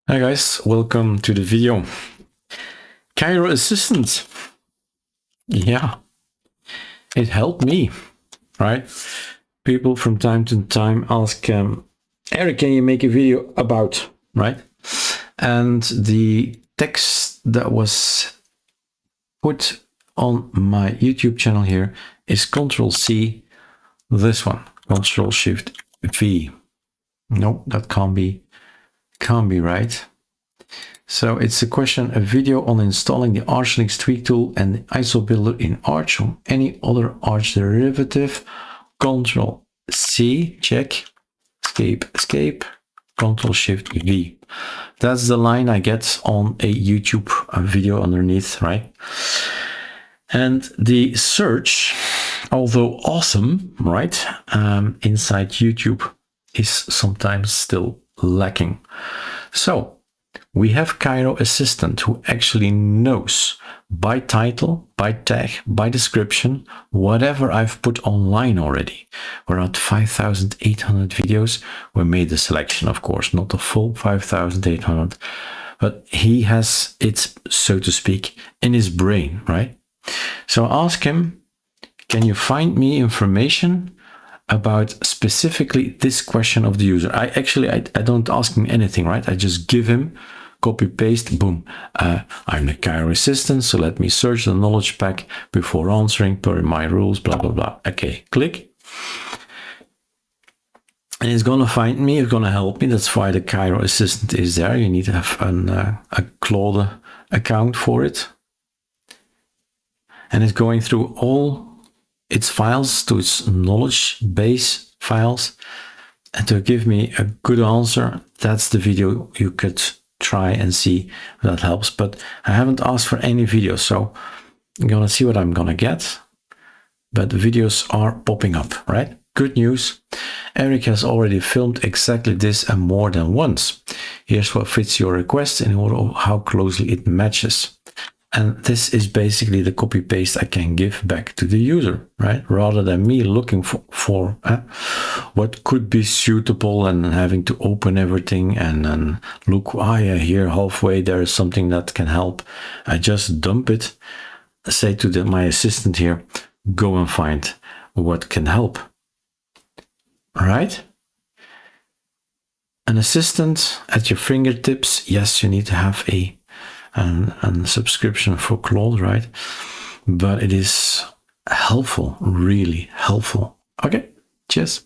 Hi guys, welcome to the video. Kiro Assistant. Yeah, it helped me, right? People from time to time ask, Erik, can you make a video about, right? And the text that was put on my YouTube channel here is Control-C, this one, Control-Shift-V. No, that can't be right. So it's a video on installing the ArcoLinux tweak tool and the ISO builder in Arch or any other Arch derivative. Control-C, check, escape, Control-Shift-V. That's the line I get on a YouTube video underneath, right? And the search, although awesome, right, inside YouTube is sometimes still lacking. So we have Kiro Assistant who actually knows by title, by tag, by description, whatever I've put online already. We're at 5,800 videos. We made the selection, of course, not the full 5,800, but he has it, so to speak, in his brain, right? So ask him, can you find me information about specifically this question of the user? I don't ask him anything, right? I just give him copy paste, boom. I'm the Kiro Assistant, so let me search the knowledge pack before answering per my rules, blah, blah, blah. Okay, click. And it's gonna find me, it's gonna help me. That's why the Kiro Assistant is there. You need to have a Claude account for it. And it's going through all its files to its knowledge base files and to give me a good answer. That's the video you could try and see if that helps, but I haven't asked for any videos, so I'm gonna see what I'm gonna get. But the videos are popping up, right? Good news. Erik has already filmed exactly this and more than once. Here's what fits your request in order of how closely it matches. And this is basically the copy paste I can give back to the user, right? Rather than me looking for what could be suitable and having to open everything and then look, yeah, here halfway there is something that can help. I just dump it, say to my assistant here, go and find what can help, all right? An assistant at your fingertips. Yes, you need to have a subscription for Claude, right? But it is helpful, really helpful. Okay, cheers.